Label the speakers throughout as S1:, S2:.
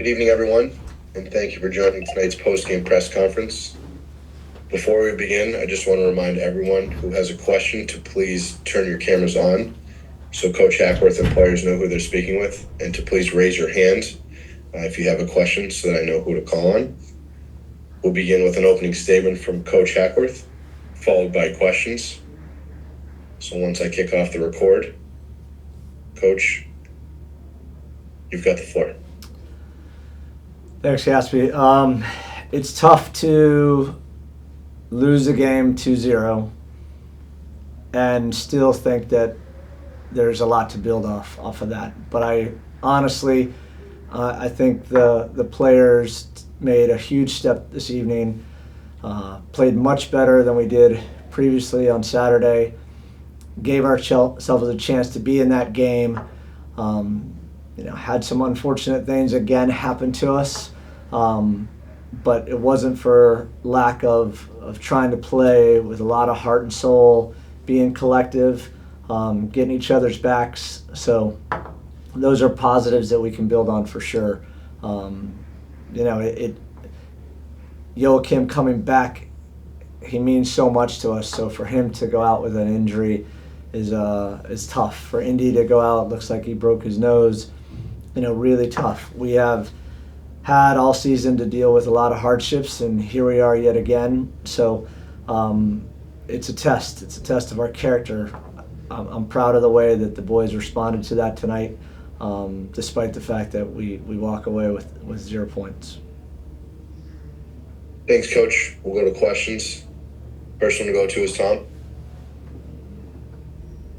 S1: Good evening, everyone, and thank you for joining tonight's post-game press conference. Before we begin, I just want to remind everyone who has a question to please turn your cameras on so Coach Hackworth and players know who they're speaking with, and to please raise your hand if you have a question so that I know who to call on. We'll begin with an opening statement from Coach Hackworth, followed by questions. So once I kick off the record, Coach, you've got the floor.
S2: Thanks, Gatsby. It's tough to lose a game 2-0 and still think that there's a lot to build off of that. But I honestly, I think the players made a huge step this evening, played much better than we did previously on Saturday, gave ourselves a chance to be in that game. Had some unfortunate things again happen to us, but it wasn't for lack of trying to play with a lot of heart and soul, being collective, getting each other's backs. So those are positives that we can build on for sure. Joachim coming back, he means so much to us. So for him to go out with an injury is tough. For Indy to go out, looks like he broke his nose. Really tough. We have had all season to deal with a lot of hardships, and here we are yet again. So it's a test. It's a test of our character. I'm proud of the way that the boys responded to that tonight, despite the fact that we walk away with 0 points.
S1: Thanks, Coach. We'll go to questions. First one to go to is Tom.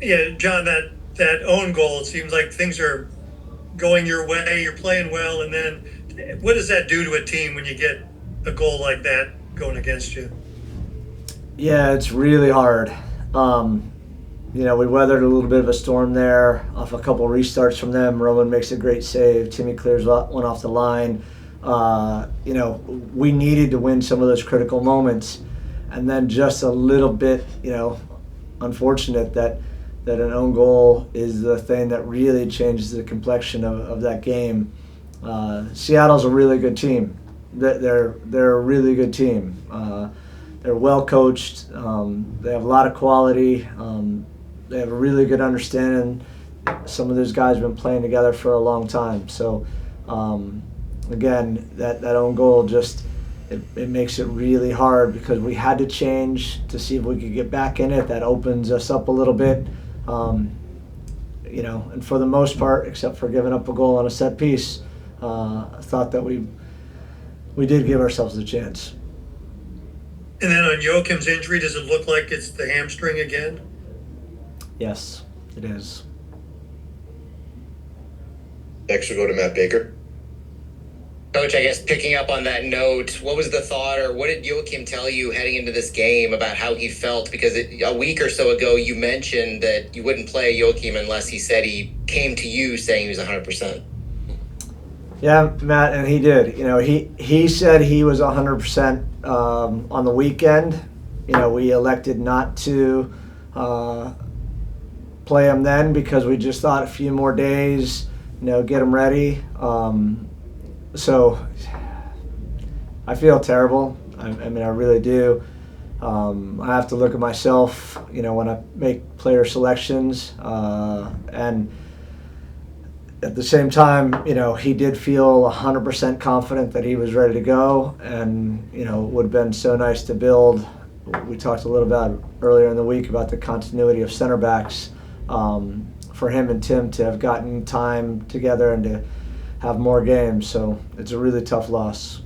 S3: Yeah, John, that own goal, it seems like things are going your way, you're playing well, and then what does that do to a team when you get a goal like that going against you?
S2: Yeah, it's really hard. We weathered a little bit of a storm there off a couple restarts from them. Roman makes a great save. Timmy clears one off the line. We needed to win some of those critical moments, and then just a little bit, unfortunate that an own goal is the thing that really changes the complexion of that game. Seattle's a really good team. They're a really good team. They're well coached. They have a lot of quality. They have a really good understanding. Some of those guys have been playing together for a long time. So, again, that own goal just it makes it really hard because we had to change to see if we could get back in it. That opens us up a little bit. And for the most part, except for giving up a goal on a set piece, I thought that we did give ourselves a chance.
S3: And then on Joachim's injury, does it look like it's the hamstring again?
S2: Yes, it is.
S1: Next we'll go to Matt Baker.
S4: Coach, I guess picking up on that note, what was the thought, or what did Joachim tell you heading into this game about how he felt? Because a week or so ago, you mentioned that you wouldn't play Joachim unless he said he came to you saying he was 100%.
S2: Yeah, Matt, and he did. He said he was 100% on the weekend. We elected not to play him then because we just thought a few more days, get him ready. So I feel terrible. I really do. I have to look at myself, when I make player selections. And at the same time, he did feel 100% confident that he was ready to go. And, it would have been so nice to build. We talked a little about earlier in the week about the continuity of center backs, for him and Tim to have gotten time together and to have more games. So it's a really tough loss.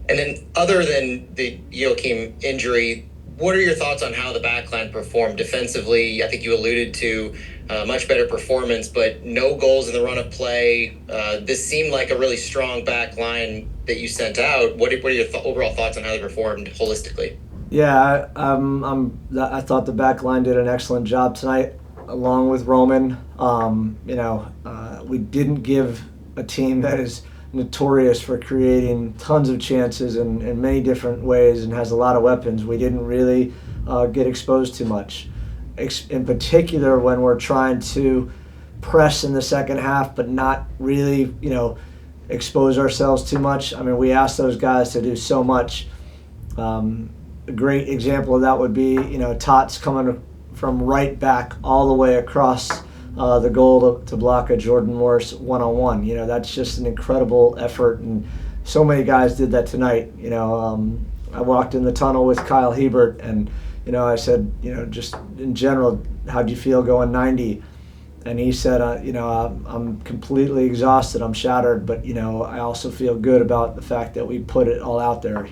S4: And then other than the Joachim injury, what are your thoughts on how the backline performed defensively? I think you alluded to much better performance, but no goals in the run of play. This seemed like a really strong backline that you sent out. What are your overall thoughts on how they performed holistically?
S2: Yeah, I thought the backline did an excellent job tonight, along with Roman. We didn't give a team that is notorious for creating tons of chances in many different ways and has a lot of weapons. We didn't really get exposed too much. In particular, when we're trying to press in the second half, but not really, expose ourselves too much. I mean, we asked those guys to do so much. A great example of that would be, Tots coming from right back all the way across the goal to block a Jordan Morris one-on-one. That's just an incredible effort, and so many guys did that tonight. I walked in the tunnel with Kyle Hiebert, and I said, just in general, how'd you feel going 90? And he said, I'm completely exhausted, I'm shattered, but I also feel good about the fact that we put it all out there.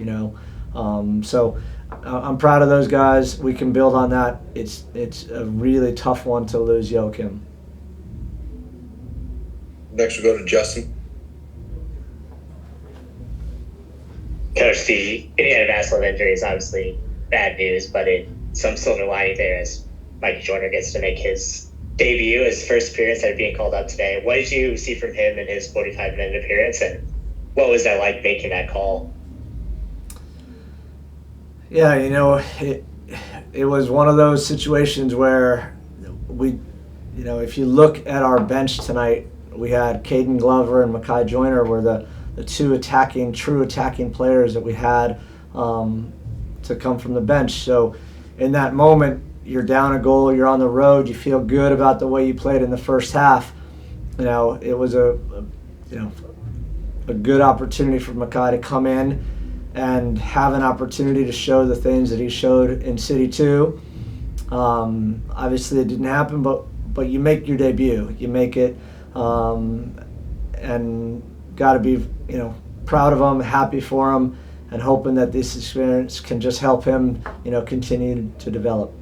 S2: So I'm proud of those guys. We can build on that. It's a really tough one to lose Joachim.
S1: Next we'll go to Justin.
S5: Coach, the international injury is obviously bad news, but some silver lining there is Mykhi Joyner gets to make his debut, his first appearance after being called up today. What did you see from him in his 45-minute appearance, and what was that like making that call?
S2: Yeah, it was one of those situations where if you look at our bench tonight, we had Caden Glover and Mykhi Joyner were the two true attacking players that we had to come from the bench. So in that moment, you're down a goal, you're on the road, you feel good about the way you played in the first half. It was a good opportunity for Mykhi to come in and have an opportunity to show the things that he showed in City 2. Obviously it didn't happen, but you make your debut. You make it, and got to be proud of him, happy for him, and hoping that this experience can just help him continue to develop.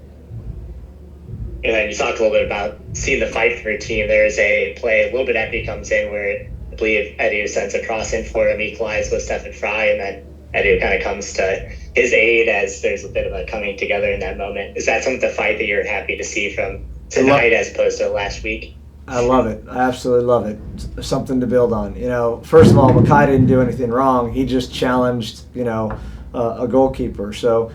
S5: And then you talked a little bit about seeing the fight for your team. There's a play a little bit after he comes in where I believe Edu sends a cross in for him, equalized with Stephen Fry, and then Edu kind of comes to his aid as there's a bit of a coming together in that moment. Is that some of the fight that you're happy to see from tonight as opposed to last week?
S2: I love it. I absolutely love it. Something to build on. First of all, Mykhi didn't do anything wrong. He just challenged, a goalkeeper. So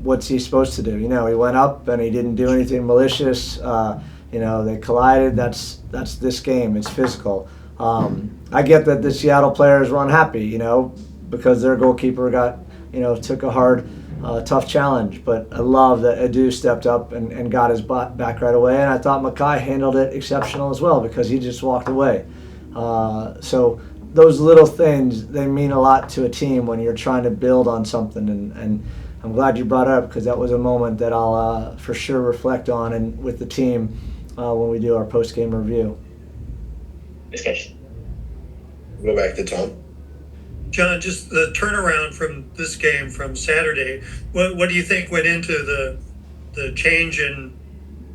S2: what's he supposed to do? He went up and he didn't do anything malicious. They collided. That's this game. It's physical. I get that the Seattle players were unhappy, because their goalkeeper took a hard, tough challenge. But I love that Edu stepped up and got his back right away. And I thought Mykhi handled it exceptional as well because he just walked away. So those little things, they mean a lot to a team when you're trying to build on something. And I'm glad you brought it up because that was a moment that I'll for sure reflect on and with the team when we do our post-game review.
S5: Discussion.
S1: Go back to Tom.
S3: John, just the turnaround from this game from Saturday, what do you think went into the change in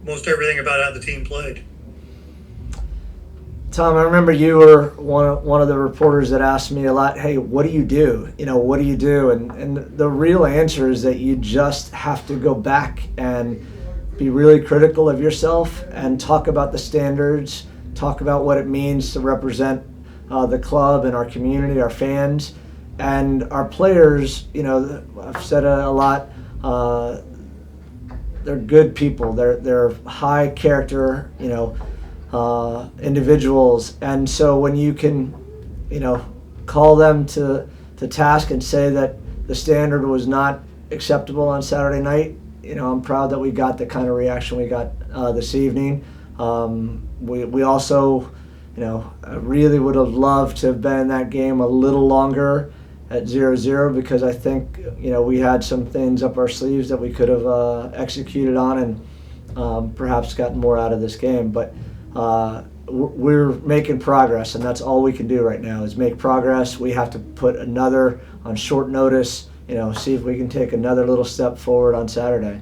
S3: most everything about how the team played?
S2: Tom, I remember you were one of the reporters that asked me a lot, hey, what do you do? What do you do? And the real answer is that you just have to go back and be really critical of yourself and talk about the standards, talk about what it means to represent the club and our community, our fans, and our players. I've said a lot. They're good people. They're high character. Individuals, and so when you can, call them to task and say that the standard was not acceptable on Saturday night, I'm proud that we got the kind of reaction we got this evening. We also. I really would have loved to have been in that game a little longer at 0-0 because I think, we had some things up our sleeves that we could have executed on and perhaps gotten more out of this game. But we're making progress, and that's all we can do right now is make progress. We have to put another on short notice, see if we can take another little step forward on Saturday.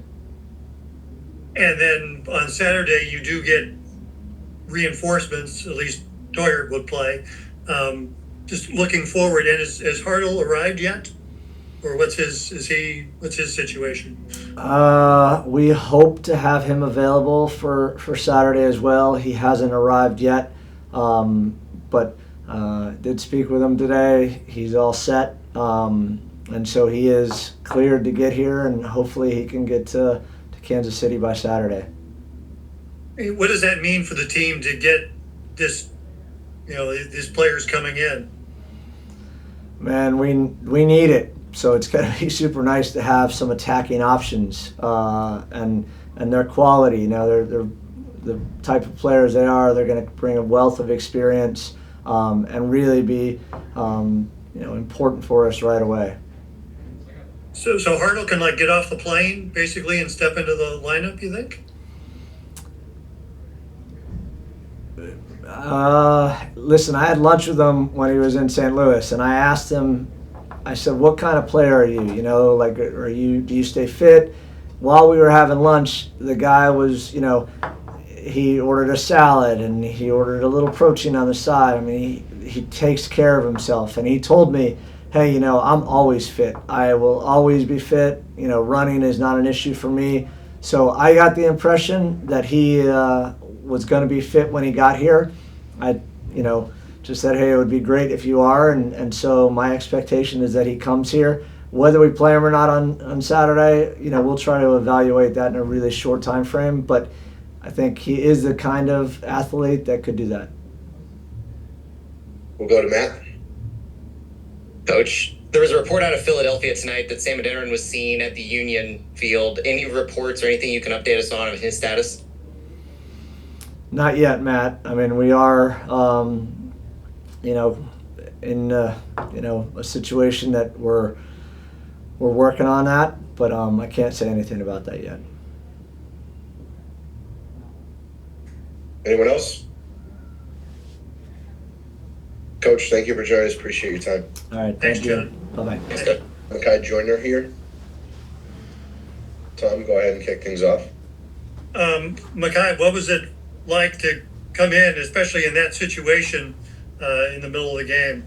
S2: And
S3: then on Saturday, you do get reinforcements, at least Toyer would play. Just looking forward, and has Hartle arrived yet? Or what's his situation?
S2: We hope to have him available for Saturday as well. He hasn't arrived yet, but did speak with him today. He's all set, and so he is cleared to get here, and hopefully he can get to Kansas City by Saturday.
S3: What does that mean for the team to get this these players coming in.
S2: Man, we need it. So it's going to be super nice to have some attacking options, and their quality. They're the type of players they are. They're going to bring a wealth of experience, and really be important for us right away.
S3: So Hartle can get off the plane basically and step into the lineup, you think?
S2: Listen, I had lunch with him when he was in St. Louis, and I asked him, I said, what kind of player are you? Do you stay fit? While we were having lunch, the guy was, he ordered a salad and he ordered a little protein on the side. I mean, he takes care of himself. And he told me, hey, I'm always fit. I will always be fit. Running is not an issue for me. So I got the impression that he was going to be fit when he got here. I, just said, hey, it would be great if you are. And so my expectation is that he comes here. Whether we play him or not on Saturday, we'll try to evaluate that in a really short time frame. But I think he is the kind of athlete that could do that.
S1: We'll go to Matt.
S4: Coach, there was a report out of Philadelphia tonight that Sam Adeniran was seen at the Union Field. Any reports or anything you can update us on his status?
S2: Not yet, Matt. I mean, we are, in a situation that we're working on that, but I can't say anything about that yet.
S1: Anyone else? Coach, thank you for joining us. Appreciate your time.
S2: All right,
S3: Thanks,
S2: thank you.
S3: John.
S2: Bye-bye.
S4: Thanks, Coach.
S1: Mykhi Joyner here. Tom, go ahead and kick things off.
S3: Mykhi, what was it like to come in, especially in that situation in the middle of the game?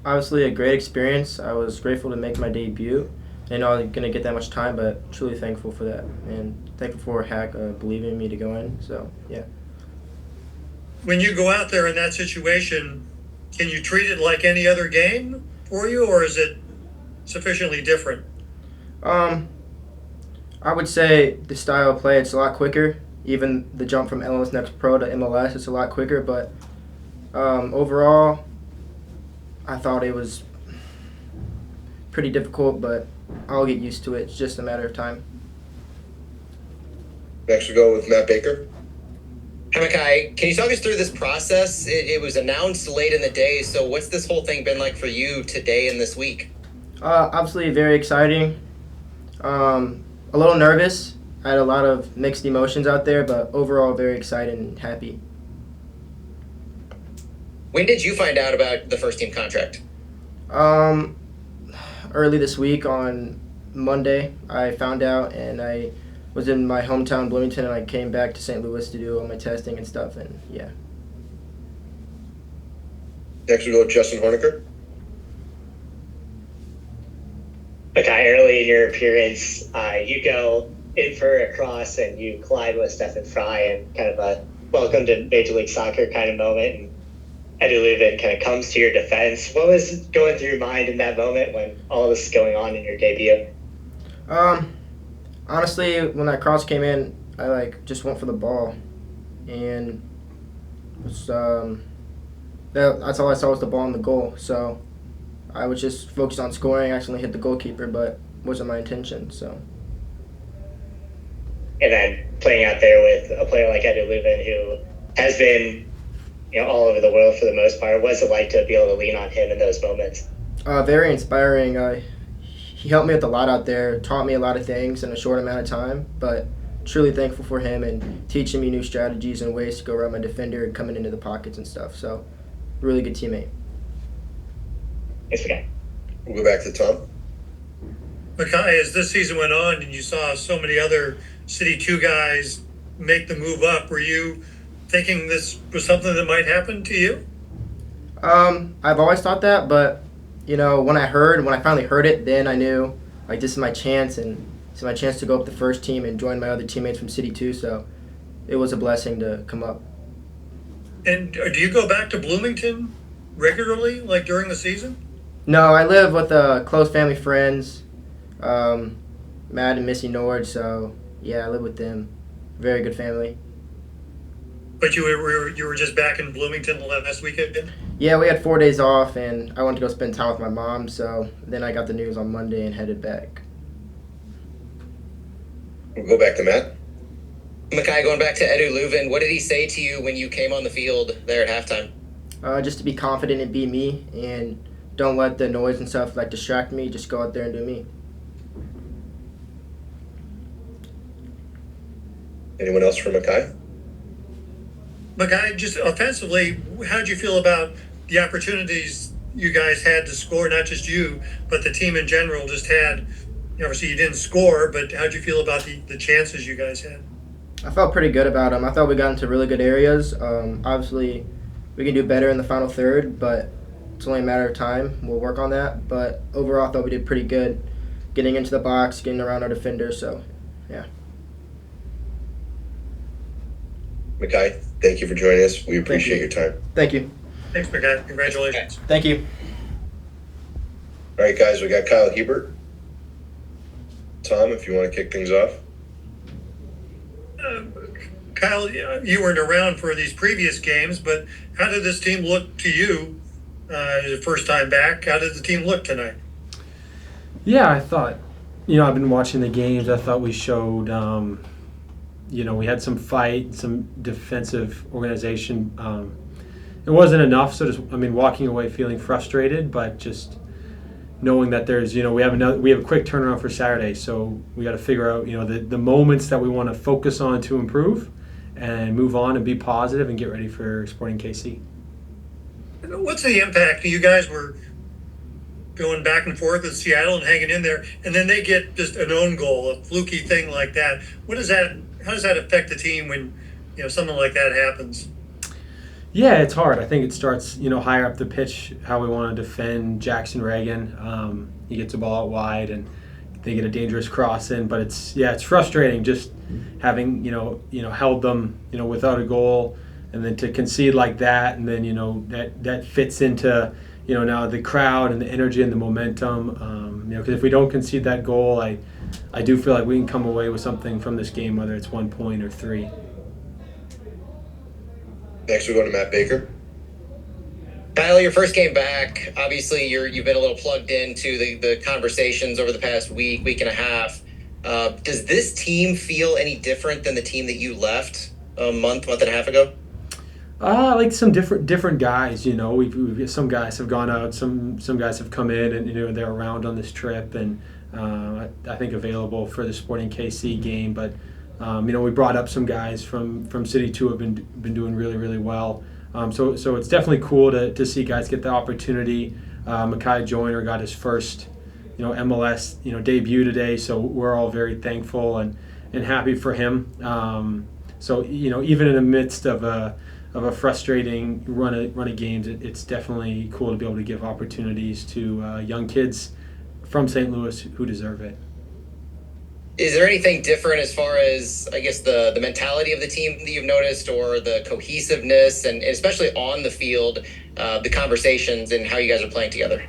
S6: Obviously a great experience. I was grateful to make my debut. I didn't know I was going to get that much time, but truly thankful for that. And thankful for Hack believing in me to go in. So, yeah.
S3: When you go out there in that situation, can you treat it like any other game for you, or is it sufficiently different?
S6: I would say the style of play, it's a lot quicker. Even the jump from MLS Next Pro to MLS, it's a lot quicker. But overall, I thought it was pretty difficult, but I'll get used to it. It's just a matter of time.
S1: Next, we'll go with Matt Baker.
S4: Hi, Mykhi. Can you talk us through this process? It was announced late in the day, so what's this whole thing been like for you today and this week?
S6: Obviously very exciting. A little nervous. I had a lot of mixed emotions out there, but overall very excited and happy.
S4: When did you find out about the first team contract?
S6: Early this week on Monday, I found out, and I was in my hometown, Bloomington, and I came back to St. Louis to do all my testing and stuff, and yeah.
S1: Next, we'll go with Justin Horniker.
S5: Mykhi, early in your appearance, you go in for a cross and you collide with Stephen Fry, and kind of a welcome to Major League Soccer kind of moment. And Eddie Leuven kind of comes to your defense. What was going through your mind in that moment when all this is going on in your debut?
S6: Honestly, when that cross came in, I just went for the ball, and was, that's all I saw was the ball in the goal. So I was just focused on scoring. I accidentally hit the goalkeeper, but wasn't my intention. So.
S5: And then playing out there with a player like Eddie Leuven, who has been all over the world for the most part, what's it like to be able to lean on him in those moments?
S6: Very inspiring. He helped me with a lot out there, taught me a lot of things in a short amount of time, but truly thankful for him and teaching me new strategies and ways to go around my defender and coming into the pockets and stuff. So, really good teammate.
S5: Thanks, Mykhi.
S1: We'll go back to Tom.
S3: Mykhi, as this season went on and you saw so many other City 2 guys make the move up, were you thinking this was something that might happen to you?
S6: I've always thought that, but when I finally heard it, then I knew this is my chance, and it's my chance to go up the first team and join my other teammates from City 2. So it was a blessing to come up.
S3: And do you go back to Bloomington regularly, during the season?
S6: No, I live with close family friends, Matt and Missy Nord. So yeah, I live with them. Very good family.
S3: But you were just back in Bloomington last weekend?
S6: Yeah, we had 4 days off, and I went to go spend time with my mom. So then I got the news on Monday and headed back.
S1: We'll go back to Matt.
S4: Mykhi, going back to Edu Leuven, what did he say to you when you came on the field there at halftime?
S6: Just to be confident and be me, and don't let the noise and stuff like distract me. Just go out there and do me.
S1: Anyone else for Mykhi?
S3: Mykhi, just offensively, how did you feel about the opportunities you guys had to score? Not just you, but the team in general just had. Obviously, you didn't score, but how did you feel about the chances you guys had?
S6: I felt pretty good about them. I thought we got into really good areas. Obviously, we can do better in the final third, but it's only a matter of time. We'll work on that. But overall, I thought we did pretty good getting into the box, getting around our defenders. So, yeah.
S1: Mykhi, thank you for joining us. We appreciate your time.
S6: Thank you.
S3: Thanks, Mykhi. Congratulations.
S6: Thank you.
S1: All right, guys, we got Kyle Hiebert. Tom, if you want to kick things off.
S3: Kyle, you weren't around for these previous games, but how did this team look to you as your first time back? How did the team look tonight?
S7: Yeah, I thought, I've been watching the games. I thought we showed, we had some fight, some defensive organization. It wasn't enough, so walking away feeling frustrated, but just knowing that there's, we have a quick turnaround for Saturday, so we got to figure out, the moments that we want to focus on to improve and move on and be positive and get ready for Sporting KC.
S3: What's the impact? You guys were going back and forth with Seattle and hanging in there, and then they get just an own goal, a fluky thing like that. How does that affect the team when, something like that happens?
S7: Yeah, it's hard. I think it starts, higher up the pitch, how we want to defend Jackson Reagan. He gets the ball out wide and they get a dangerous cross in, but it's frustrating just having, held them, without a goal, and then to concede like that, and then, that fits into, now the crowd and the energy and the momentum, because if we don't concede that goal, I do feel like we can come away with something from this game, whether it's 1 point or 3.
S1: Next, we go to Matt Baker.
S4: Kyle, your first game back, obviously you've been a little plugged into the conversations over the past week and a half. Does this team feel any different than the team that you left a month and a half ago?
S7: Like some different guys, we've some guys have gone out, some guys have come in and they're around on this trip and I think available for the Sporting KC game, but we brought up some guys from City 2 have been doing really, really well. So it's definitely cool to see guys get the opportunity. Mykhi Joyner got his first, MLS, debut today. So we're all very thankful and happy for him. So even in the midst of a frustrating run of games, it's definitely cool to be able to give opportunities to young kids from St. Louis who deserve it.
S4: Is there anything different as far as, I guess, the mentality of the team that you've noticed, or the cohesiveness, and especially on the field, the conversations and how you guys are playing together?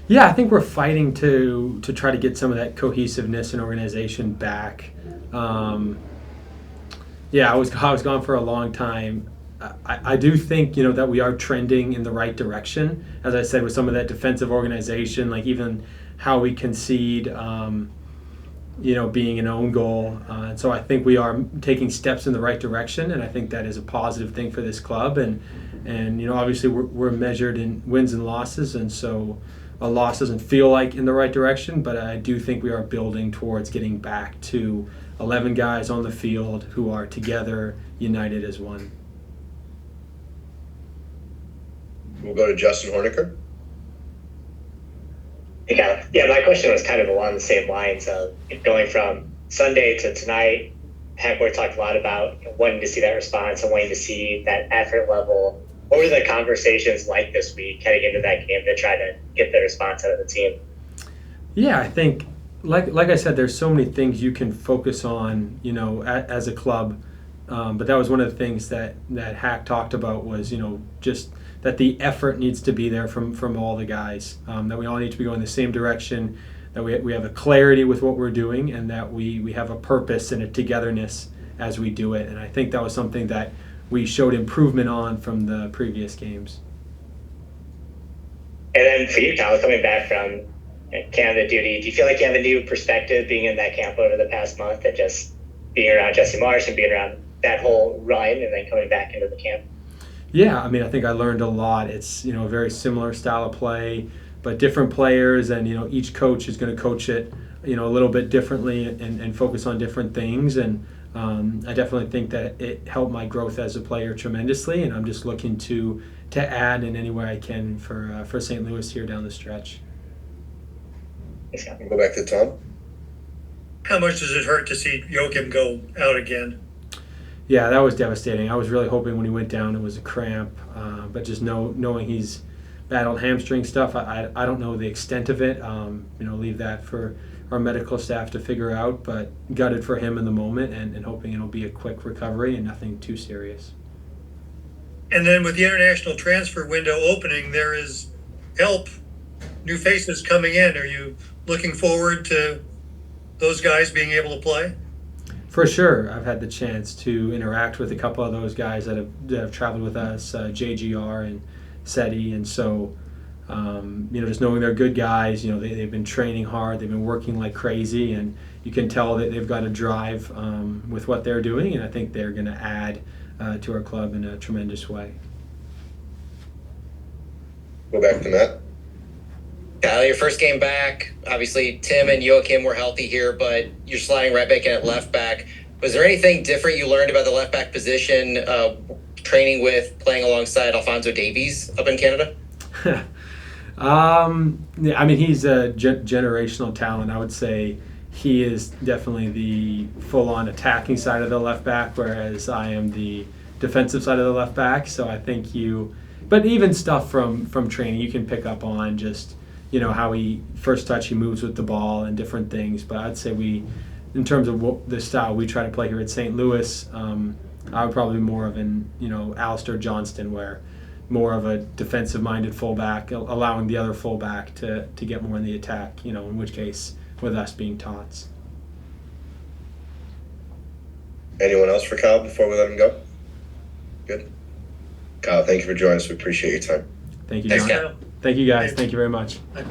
S7: Yeah, I think we're fighting to try to get some of that cohesiveness and organization back. I was gone for a long time. I do think, that we are trending in the right direction. As I said, with some of that defensive organization, like even how we concede, being an own goal. And so I think we are taking steps in the right direction, and I think that is a positive thing for this club. And obviously we're measured in wins and losses, and so a loss doesn't feel like in the right direction, but I do think we are building towards getting back to 11 guys on the field who are together, united as one.
S1: We'll go to Justin Horniker.
S5: Yeah, my question was kind of along the same lines of going from Sunday to tonight. Hackworth talked a lot about wanting to see that response and wanting to see that effort level. What were the conversations like this week heading into that game to try to get the response out of the team?
S7: Yeah, I think, like I said, there's so many things you can focus on, as a club. But that was one of the things that Hack talked about was, just that the effort needs to be there from all the guys, that we all need to be going the same direction, that we have a clarity with what we're doing, and that we have a purpose and a togetherness as we do it. And I think that was something that we showed improvement on from the previous games.
S5: And then for you, Kyle, coming back from Canada duty, do you feel like you have a new perspective being in that camp over the past month and just being around Jesse Marsh and being around that whole run and then coming back into the camp?
S7: Yeah, I mean, I think I learned a lot. It's, a very similar style of play, but different players, and, each coach is going to coach it, a little bit differently and focus on different things. And I definitely think that it helped my growth as a player tremendously, and I'm just looking to add in any way I can for St. Louis here down the stretch.
S1: We'll go back to Tom.
S3: How much does it hurt to see Joachim go out again?
S7: Yeah, that was devastating. I was really hoping when he went down it was a cramp, but just knowing he's battled hamstring stuff, I don't know the extent of it. Leave that for our medical staff to figure out, but gutted for him in the moment and hoping it'll be a quick recovery and nothing too serious.
S3: And then with the international transfer window opening, there is help, new faces coming in. Are you looking forward to those guys being able to play?
S7: For sure. I've had the chance to interact with a couple of those guys that have traveled with us, JGR and SETI, and so just knowing they're good guys, they've been training hard, they've been working like crazy, and you can tell that they've got a drive with what they're doing, and I think they're going to add to our club in a tremendous way.
S1: Go back to Matt.
S4: Kyle, your first game back, obviously Tim and Joachim were healthy here, but you're sliding right back in at left back. Was there anything different you learned about the left back position, training with, playing alongside Alphonso Davies up in Canada?
S7: He's a generational talent. I would say he is definitely the full-on attacking side of the left back, whereas I am the defensive side of the left back. So I think but even stuff from training you can pick up on, just how he first touch, he moves with the ball and different things. But I'd say in terms of the style we try to play here at St. Louis, I would probably be more of an Alistair Johnston, where more of a defensive-minded fullback, allowing the other fullback to get more in the attack. In which case, with us being Tots.
S1: Anyone else for Kyle before we let him go? Good. Kyle, thank you for joining us. We appreciate your time.
S7: Thank you,
S4: Thanks,
S7: John.
S4: Kyle.
S7: Thank you, guys. Thank you very much.
S3: I